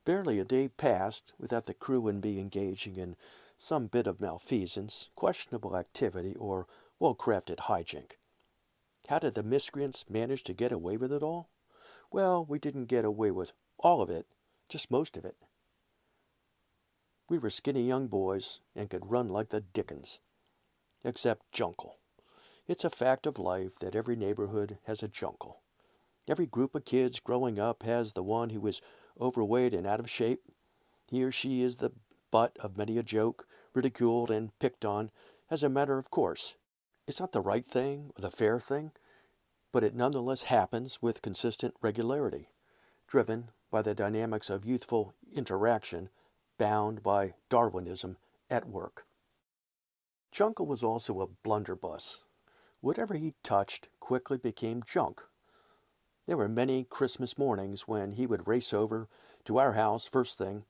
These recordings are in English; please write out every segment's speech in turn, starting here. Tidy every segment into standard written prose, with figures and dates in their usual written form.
Barely a day passed without the crew and me engaging in some bit of malfeasance, questionable activity, or well-crafted hijink. How did the miscreants manage to get away with it all? Well, we didn't get away with all of it, just most of it. We were skinny young boys and could run like the dickens. Except Jungle. It's a fact of life that every neighborhood has a Jungle. Every group of kids growing up has the one who is overweight and out of shape. He or she is the butt of many a joke, ridiculed and picked on as a matter of course. It's not the right thing or the fair thing, but it nonetheless happens with consistent regularity, driven by the dynamics of youthful interaction, bound by Darwinism at work. Jungle was also a blunderbuss. Whatever he touched quickly became junk. There were many Christmas mornings when he would race over to our house first thing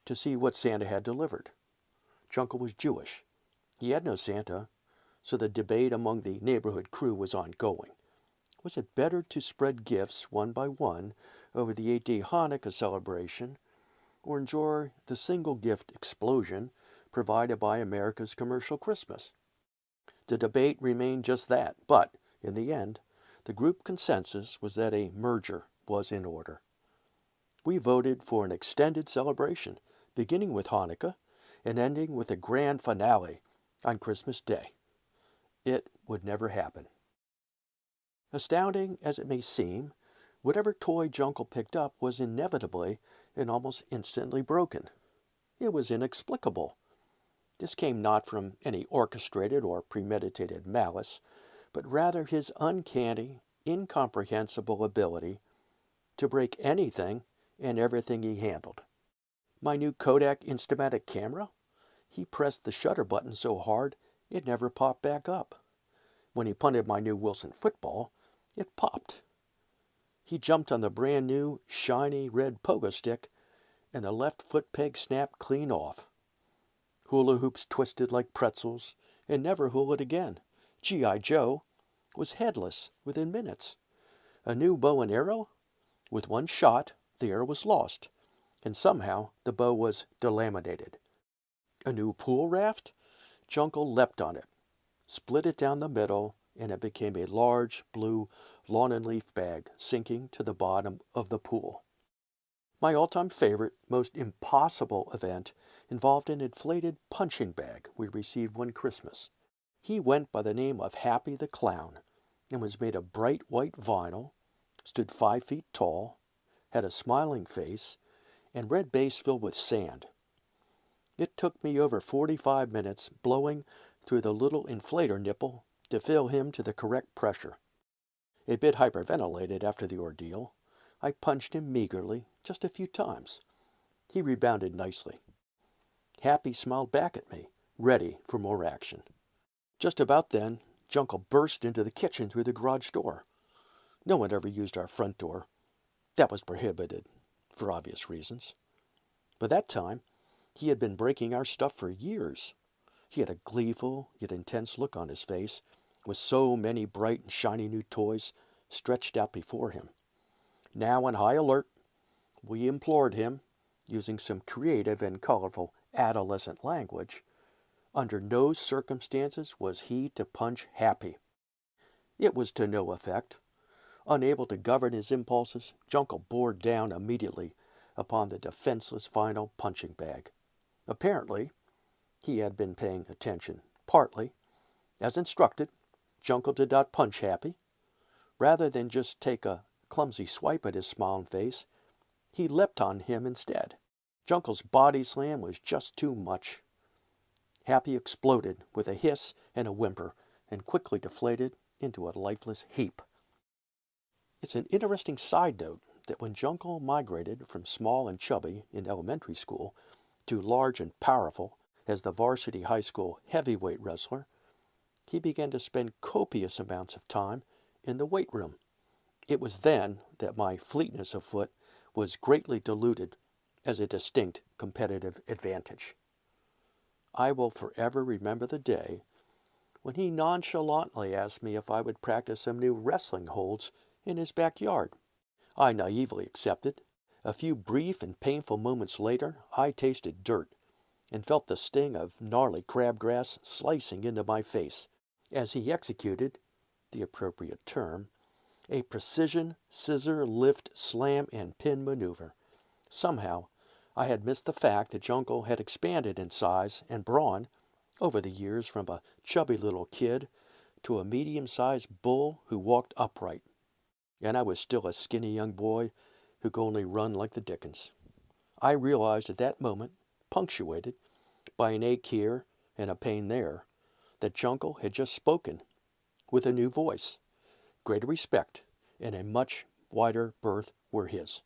to see what Santa had delivered. Jungle was Jewish. He had no Santa, so the debate among the neighborhood crew was ongoing. Was it better to spread gifts one by one over the 8-day Hanukkah celebration, or enjoy the single gift explosion provided by America's commercial Christmas? The debate remained just that, but, in the end, the group consensus was that a merger was in order. We voted for an extended celebration, beginning with Hanukkah and ending with a grand finale on Christmas Day. It would never happen. Astounding as it may seem, whatever toy Jungle picked up was inevitably and almost instantly broken. It was inexplicable. This came not from any orchestrated or premeditated malice, but rather his uncanny, incomprehensible ability to break anything and everything he handled. My new Kodak Instamatic camera? He pressed the shutter button so hard it never popped back up. When he punted my new Wilson football, it popped. He jumped on the brand new, shiny red pogo stick, and the left foot peg snapped clean off. Hula hoops twisted like pretzels and never hulaed again. G.I. Joe was headless within minutes. A new bow and arrow? With one shot, the arrow was lost, and somehow the bow was delaminated. A new pool raft? Jungle leapt on it, split it down the middle, and it became a large blue lawn and leaf bag sinking to the bottom of the pool. My all-time favorite, most impossible event involved an inflated punching bag we received one Christmas. He went by the name of Happy the Clown and was made of bright white vinyl, stood 5 feet tall, had a smiling face, and red base filled with sand. It took me over 45 minutes blowing through the little inflator nipple to fill him to the correct pressure. A bit hyperventilated after the ordeal, I punched him meagerly just a few times. He rebounded nicely. Happy smiled back at me, ready for more action. Just about then, Jungle burst into the kitchen through the garage door. No one ever used our front door. That was prohibited, for obvious reasons. By that time, he had been breaking our stuff for years. He had a gleeful yet intense look on his face, with so many bright and shiny new toys stretched out before him. Now on high alert, we implored him, using some creative and colorful adolescent language, under no circumstances was he to punch Happy. It was to no effect. Unable to govern his impulses, Jungle bore down immediately upon the defenseless vinyl punching bag. Apparently, he had been paying attention. Partly, as instructed, Jungle did not punch Happy. Rather than just take a clumsy swipe at his smiling face, he leapt on him instead. Jungle's body slam was just too much. Happy exploded with a hiss and a whimper and quickly deflated into a lifeless heap. It's an interesting side note that when Jungle migrated from small and chubby in elementary school to large and powerful as the varsity high school heavyweight wrestler, he began to spend copious amounts of time in the weight room. It was then that my fleetness of foot was greatly diluted as a distinct competitive advantage. I will forever remember the day when he nonchalantly asked me if I would practice some new wrestling holds in his backyard. I naively accepted, A few brief and painful moments later, I tasted dirt and felt the sting of gnarly crabgrass slicing into my face as he executed, the appropriate term, a precision scissor lift slam and pin maneuver. Somehow, I had missed the fact that Jungle had expanded in size and brawn over the years from a chubby little kid to a medium-sized bull who walked upright, and I was still a skinny young boy who could only run like the dickens. I realized at that moment, punctuated by an ache here and a pain there, that Jungle had just spoken with a new voice. Greater respect and a much wider berth were his.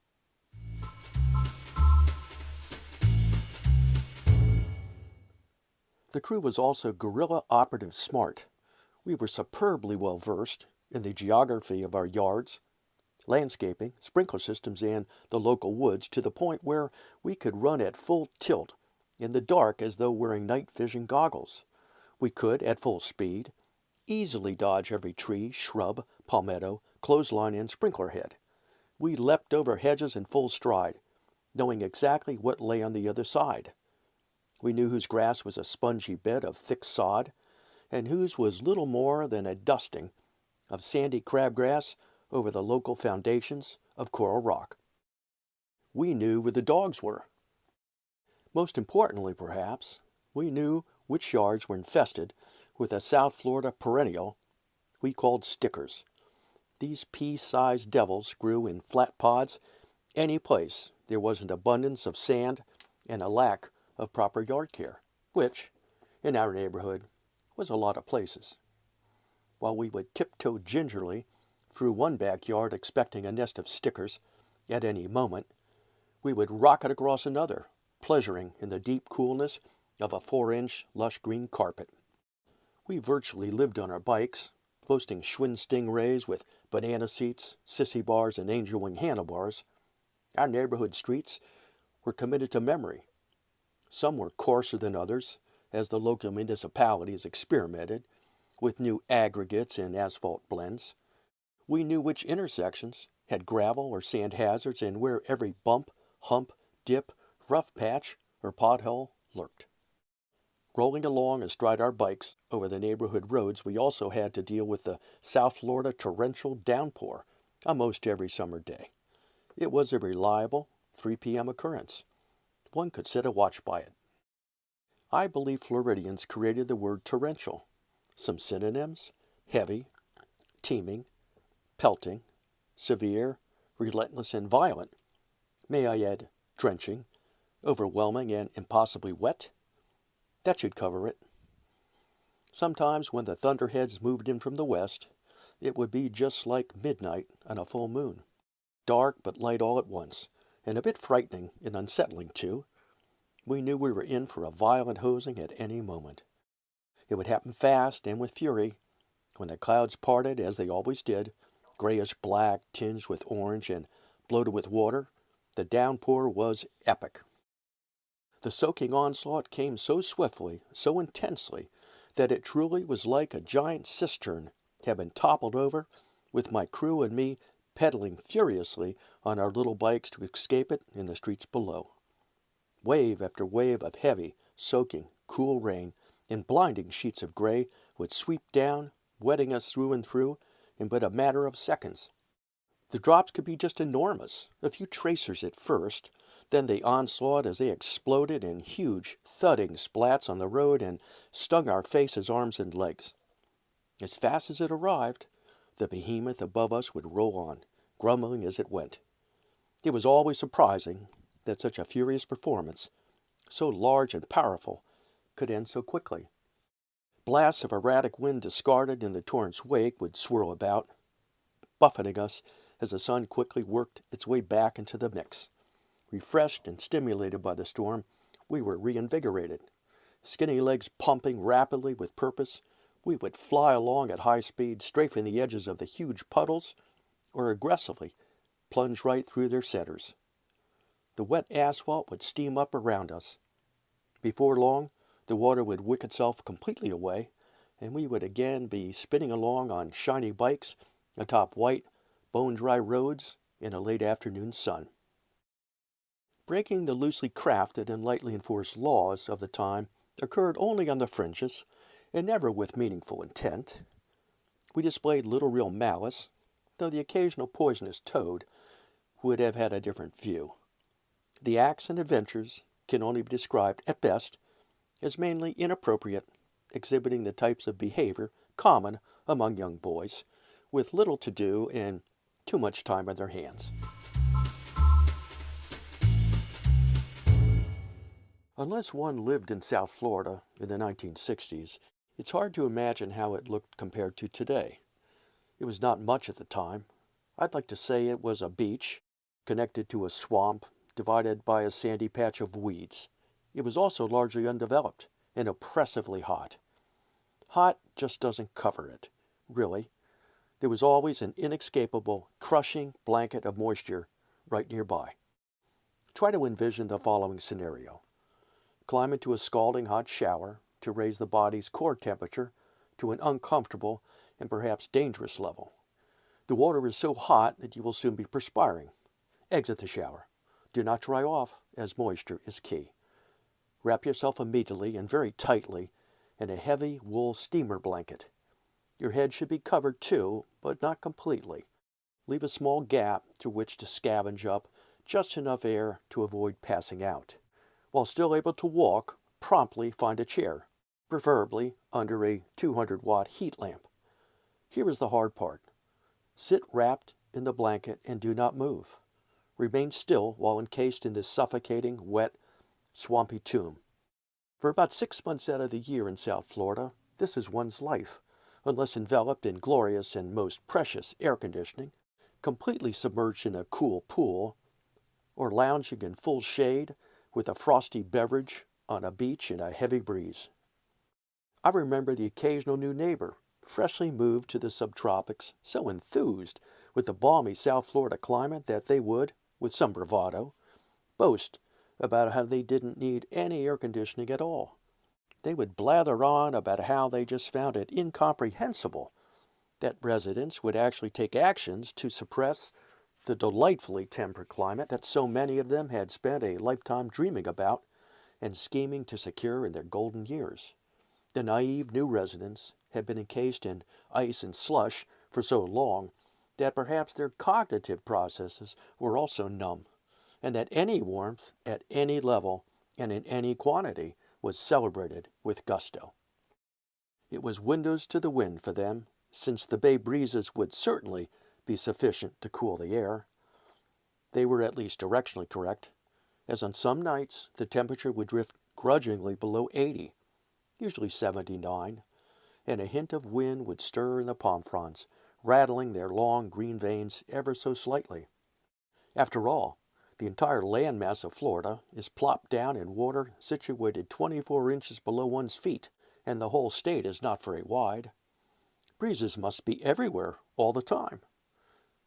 The crew was also guerrilla operative smart. We were superbly well versed in the geography of our yards, landscaping, sprinkler systems, and the local woods to the point where we could run at full tilt in the dark as though wearing night vision goggles. We could, at full speed, easily dodge every tree, shrub, palmetto, clothesline, and sprinkler head. We leapt over hedges in full stride, knowing exactly what lay on the other side. We knew whose grass was a spongy bed of thick sod, and whose was little more than a dusting of sandy crabgrass over the local foundations of coral rock. We knew where the dogs were. Most importantly, perhaps, we knew which yards were infested with a South Florida perennial we called stickers. These pea-sized devils grew in flat pods any place there was an abundance of sand and a lack of proper yard care, which, in our neighborhood, was a lot of places. While we would tiptoe gingerly through one backyard expecting a nest of stickers at any moment, we would rocket across another, pleasuring in the deep coolness of a 4-inch lush green carpet. We virtually lived on our bikes, boasting Schwinn Stingrays with banana seats, sissy bars, and angel wing handlebars. Our neighborhood streets were committed to memory. Some were coarser than others, as the local municipalities experimented with new aggregates and asphalt blends. We knew which intersections had gravel or sand hazards and where every bump, hump, dip, rough patch, or pothole lurked. Rolling along astride our bikes over the neighborhood roads, we also had to deal with the South Florida torrential downpour almost every summer day. It was a reliable 3 p.m. occurrence. One could set a watch by it. I believe Floridians created the word torrential. Some synonyms: heavy, teeming, pelting, severe, relentless, and violent. May I add drenching, overwhelming, and impossibly wet? That should cover it. Sometimes when the thunderheads moved in from the west, it would be just like midnight on a full moon. Dark but light all at once, and a bit frightening and unsettling too. We knew we were in for a violent hosing at any moment. It would happen fast and with fury. When the clouds parted, as they always did, grayish black tinged with orange and bloated with water, the downpour was epic. The soaking onslaught came so swiftly, so intensely, that it truly was like a giant cistern had been toppled over, with my crew and me pedaling furiously on our little bikes to escape it in the streets below. Wave after wave of heavy, soaking, cool rain in blinding sheets of gray would sweep down, wetting us through and through in but a matter of seconds. The drops could be just enormous, a few tracers at first, then the onslaught as they exploded in huge, thudding splats on the road and stung our faces, arms, and legs. As fast as it arrived, the behemoth above us would roll on, grumbling as it went. It was always surprising that such a furious performance, so large and powerful, could end so quickly. Blasts of erratic wind discarded in the torrent's wake would swirl about, buffeting us as the sun quickly worked its way back into the mix. Refreshed and stimulated by the storm, we were reinvigorated. Skinny legs pumping rapidly with purpose, we would fly along at high speed, strafing the edges of the huge puddles, or aggressively plunge right through their centers. The wet asphalt would steam up around us. Before long, the water would wick itself completely away, and we would again be spinning along on shiny bikes atop white, bone-dry roads in a late afternoon sun. Breaking the loosely crafted and lightly enforced laws of the time occurred only on the fringes, and never with meaningful intent. We displayed little real malice, though the occasional poisonous toad would have had a different view. The acts and adventures can only be described, at best, as mainly inappropriate, exhibiting the types of behavior common among young boys, with little to do and too much time on their hands. Unless one lived in South Florida in the 1960s, it's hard to imagine how it looked compared to today. It was not much at the time. I'd like to say it was a beach, connected to a swamp, divided by a sandy patch of weeds. It was also largely undeveloped and oppressively hot. Hot just doesn't cover it, really. There was always an inescapable, crushing blanket of moisture right nearby. Try to envision the following scenario. Climb into a scalding hot shower to raise the body's core temperature to an uncomfortable and perhaps dangerous level. The water is so hot that you will soon be perspiring. Exit the shower. Do not dry off, as moisture is key. Wrap yourself immediately and very tightly in a heavy wool steamer blanket. Your head should be covered too, but not completely. Leave a small gap through which to scavenge up just enough air to avoid passing out. While still able to walk, promptly find a chair, preferably under a 200-watt heat lamp. Here is the hard part. Sit wrapped in the blanket and do not move. Remain still while encased in this suffocating, wet, swampy tomb. For about 6 months out of the year in South Florida, this is one's life, unless enveloped in glorious and most precious air conditioning, completely submerged in a cool pool, or lounging in full shade with a frosty beverage on a beach in a heavy breeze. I remember the occasional new neighbor, freshly moved to the subtropics, so enthused with the balmy South Florida climate that they would, with some bravado, boast about how they didn't need any air conditioning at all. They would blather on about how they just found it incomprehensible that residents would actually take actions to suppress the delightfully temperate climate that so many of them had spent a lifetime dreaming about and scheming to secure in their golden years. The naive new residents had been encased in ice and slush for so long that perhaps their cognitive processes were also numb, and that any warmth at any level and in any quantity was celebrated with gusto. It was windows to the wind for them, since the bay breezes would certainly be sufficient to cool the air. They were at least directionally correct, as on some nights the temperature would drift grudgingly below 80, usually 79, and a hint of wind would stir in the palm fronds, rattling their long green veins ever so slightly. After all, the entire landmass of Florida is plopped down in water situated 24 inches below one's feet, and the whole state is not very wide. Breezes must be everywhere all the time.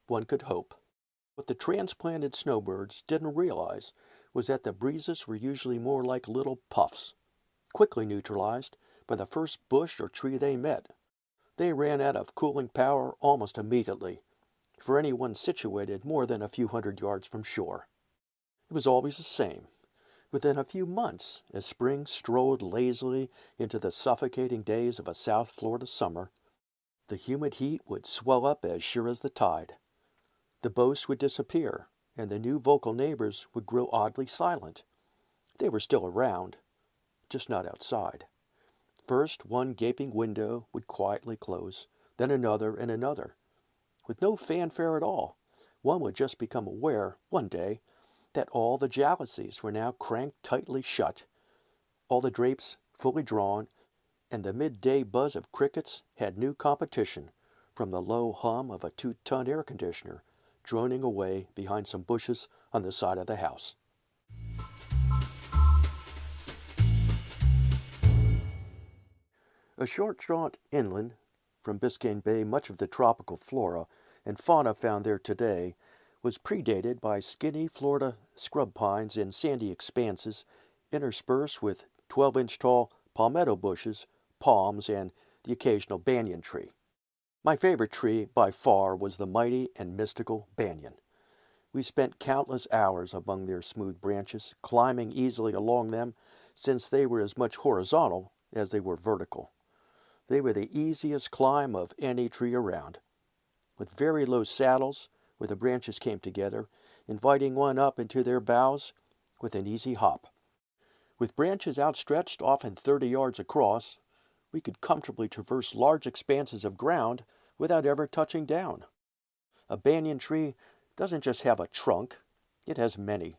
One could hope. What the transplanted snowbirds didn't realize was that the breezes were usually more like little puffs, quickly neutralized by the first bush or tree they met. They ran out of cooling power almost immediately, for anyone situated more than a few hundred yards from shore. It was always the same. Within a few months, as spring strolled lazily into the suffocating days of a South Florida summer, the humid heat would swell up as sure as the tide. The boasts would disappear, and the new vocal neighbors would grow oddly silent. They were still around, just not outside. First, one gaping window would quietly close, then another and another. With no fanfare at all, one would just become aware, one day, that all the jalousies were now cranked tightly shut, all the drapes fully drawn, and the midday buzz of crickets had new competition from the low hum of a 2-ton air conditioner droning away behind some bushes on the side of the house. A short jaunt inland from Biscayne Bay, much of the tropical flora and fauna found there today was predated by skinny Florida scrub pines in sandy expanses interspersed with 12-inch tall palmetto bushes, palms, and the occasional banyan tree. My favorite tree by far was the mighty and mystical banyan. We spent countless hours among their smooth branches, climbing easily along them, since they were as much horizontal as they were vertical. They were the easiest climb of any tree around, with very low saddles where the branches came together, inviting one up into their boughs with an easy hop. With branches outstretched often 30 yards across, we could comfortably traverse large expanses of ground without ever touching down. A banyan tree doesn't just have a trunk, it has many.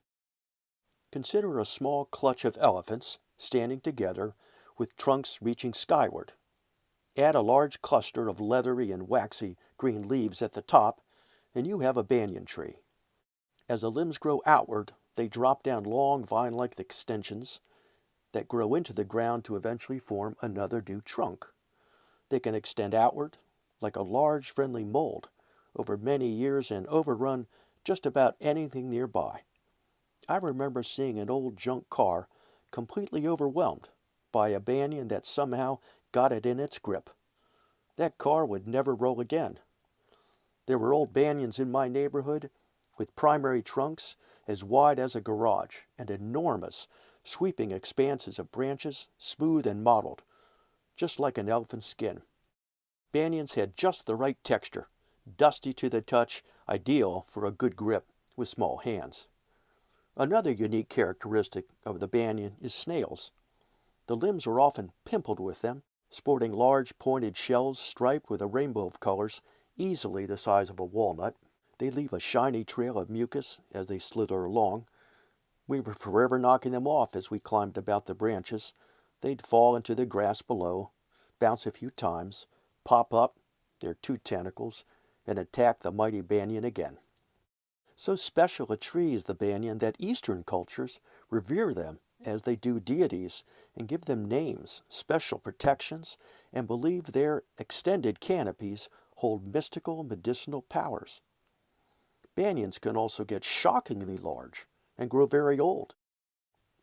Consider a small clutch of elephants standing together with trunks reaching skyward. Add a large cluster of leathery and waxy green leaves at the top, and you have a banyan tree. As the limbs grow outward, they drop down long vine-like extensions that grow into the ground to eventually form another new trunk. They can extend outward like a large friendly mold over many years and overrun just about anything nearby. I remember seeing an old junk car completely overwhelmed by a banyan that somehow got it in its grip. That car would never roll again. There were old banyans in my neighborhood with primary trunks as wide as a garage and enormous, sweeping expanses of branches, smooth and mottled, just like an elephant's skin. Banyans had just the right texture, dusty to the touch, ideal for a good grip with small hands. Another unique characteristic of the banyan is snails. The limbs are often pimpled with them, sporting large pointed shells striped with a rainbow of colors, easily the size of a walnut. They leave a shiny trail of mucus as they slither along. We were forever knocking them off as we climbed about the branches. They'd fall into the grass below, bounce a few times, pop up, their two tentacles, and attack the mighty banyan again. So special a tree is the banyan that Eastern cultures revere them as they do deities and give them names, special protections, and believe their extended canopies hold mystical medicinal powers. Banyans can also get shockingly large and grow very old.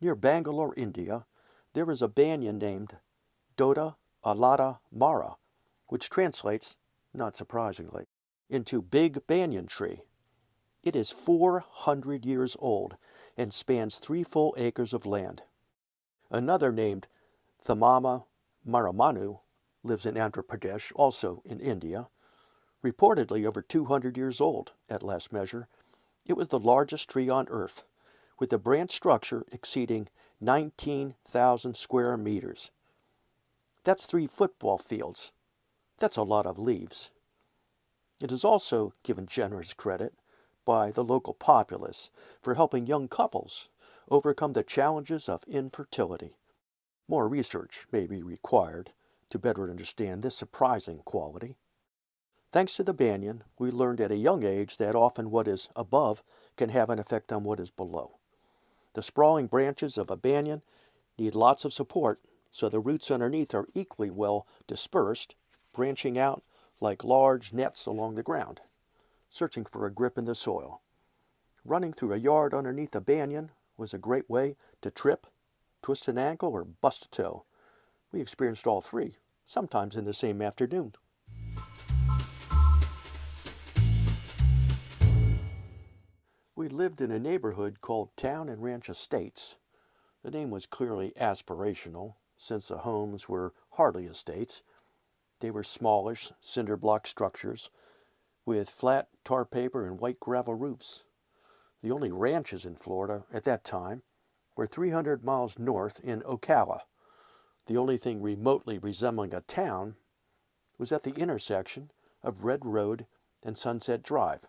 Near Bangalore, India, there is a banyan named Dota alata mara, which translates, not surprisingly, into big banyan tree. It is 400 years old and spans 3 full acres of land. Another named Thamama Maramanu lives in Andhra Pradesh, also in India. Reportedly over 200 years old at last measure, it was the largest tree on earth, with a branch structure exceeding 19,000 square meters. That's 3 football fields. That's a lot of leaves. It is also given generous credit by the local populace for helping young couples overcome the challenges of infertility. More research may be required to better understand this surprising quality. Thanks to the banyan, we learned at a young age that often what is above can have an effect on what is below. The sprawling branches of a banyan need lots of support, so the roots underneath are equally well dispersed, branching out like large nets along the ground, searching for a grip in the soil. Running through a yard underneath a banyan was a great way to trip, twist an ankle, or bust a toe. We experienced all 3, sometimes in the same afternoon. We lived in a neighborhood called Town and Ranch Estates. The name was clearly aspirational, since the homes were hardly estates. They were smallish, cinder block structures with flat tar paper and white gravel roofs. The only ranches in Florida at that time were 300 miles north in Ocala. The only thing remotely resembling a town was at the intersection of Red Road and Sunset Drive,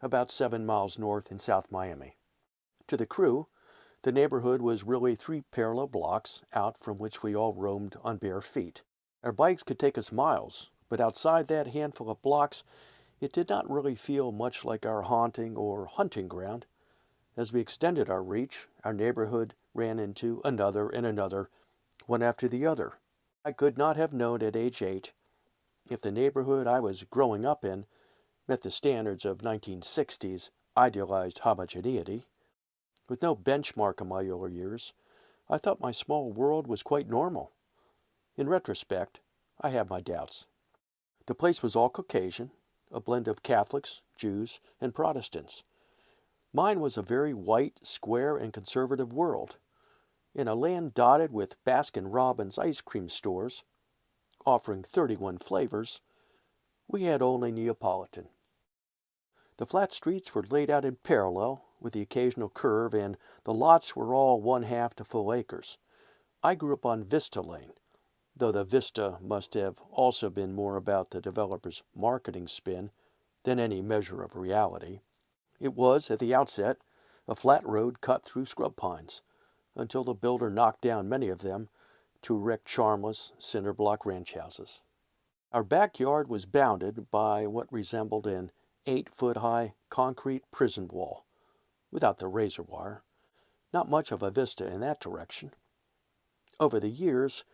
about 7 miles north in South Miami. To the crew, the neighborhood was really 3 parallel blocks out from which we all roamed on bare feet. Our bikes could take us miles, but outside that handful of blocks, it did not really feel much like our haunting or hunting ground. As we extended our reach, our neighborhood ran into another and another, one after the other. I could not have known at age 8 if the neighborhood I was growing up in met the standards of 1960s idealized homogeneity. With no benchmark in my early years, I thought my small world was quite normal. In retrospect, I have my doubts. The place was all Caucasian, a blend of Catholics, Jews, and Protestants. Mine was a very white, square, and conservative world. In a land dotted with Baskin-Robbins ice cream stores, offering 31 flavors, we had only Neapolitan. The flat streets were laid out in parallel, with the occasional curve, and the lots were all 1/2 to full acres. I grew up on Vista Lane, though the Vista must have also been more about the developer's marketing spin than any measure of reality. It was, at the outset, a flat road cut through scrub pines, until the builder knocked down many of them to erect charmless cinder-block ranch houses. Our backyard was bounded by what resembled an 8-foot-high concrete prison wall, without the razor wire. Not much of a vista in that direction. Over the years,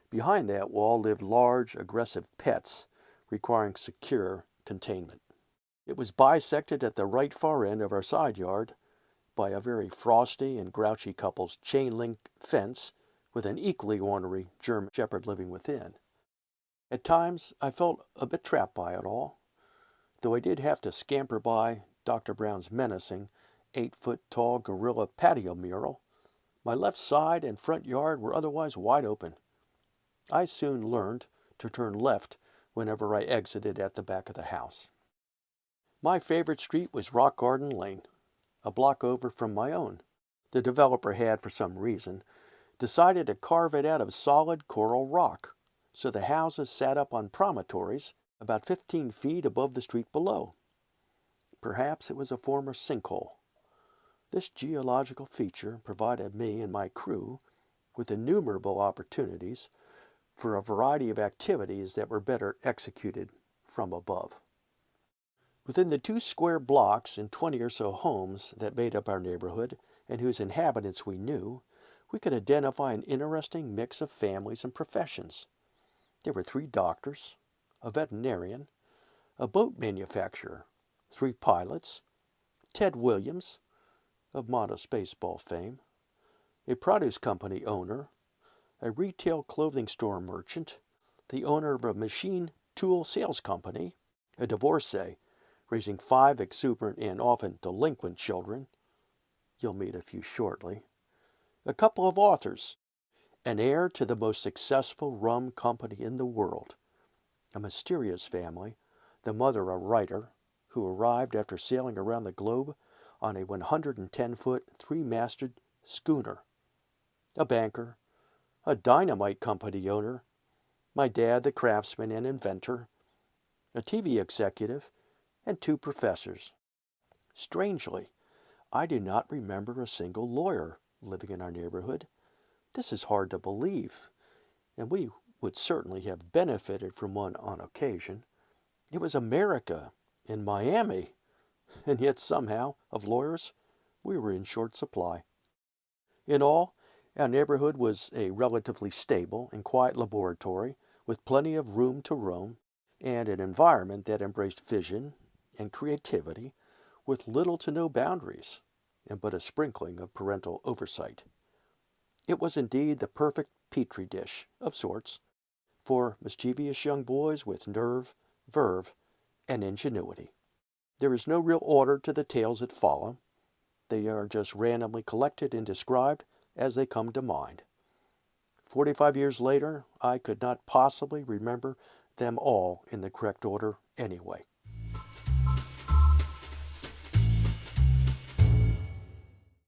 behind that wall lived large, aggressive pets, requiring secure containment. It was bisected at the right far end of our side yard by a very frosty and grouchy couple's chain-link fence with an equally ornery German shepherd living within. At times, I felt a bit trapped by it all, though I did have to scamper by Dr. Brown's menacing 8-foot-tall gorilla patio mural. My left side and front yard were otherwise wide open. I soon learned to turn left whenever I exited at the back of the house. My favorite street was Rock Garden Lane, a block over from my own. The developer had, for some reason, decided to carve it out of solid coral rock, so the houses sat up on promontories about 15 feet above the street below. Perhaps it was a former sinkhole. This geological feature provided me and my crew with innumerable opportunities for a variety of activities that were better executed from above. Within the 2 square blocks and 20 or so homes that made up our neighborhood and whose inhabitants we knew, we could identify an interesting mix of families and professions. There were 3 doctors, a veterinarian, a boat manufacturer, 3 pilots, Ted Williams, of modest baseball fame, a produce company owner, a retail clothing store merchant, the owner of a machine tool sales company, a divorcee raising 5 exuberant and often delinquent children, you'll meet a few shortly, a couple of authors, an heir to the most successful rum company in the world, a mysterious family, the mother a writer, who arrived after sailing around the globe on a 110-foot, 3-masted schooner, a banker, a dynamite company owner, my dad the craftsman and inventor, a TV executive, and 2 professors. Strangely, I do not remember a single lawyer living in our neighborhood. This is hard to believe, and we would certainly have benefited from one on occasion. It was America, in Miami, and yet somehow, of lawyers, we were in short supply. In all, our neighborhood was a relatively stable and quiet laboratory with plenty of room to roam and an environment that embraced vision and creativity with little to no boundaries and but a sprinkling of parental oversight. It was indeed the perfect petri dish, of sorts, for mischievous young boys with nerve, verve, and ingenuity. There is no real order to the tales that follow. They are just randomly collected and described as they come to mind. 45 years later, I could not possibly remember them all in the correct order anyway.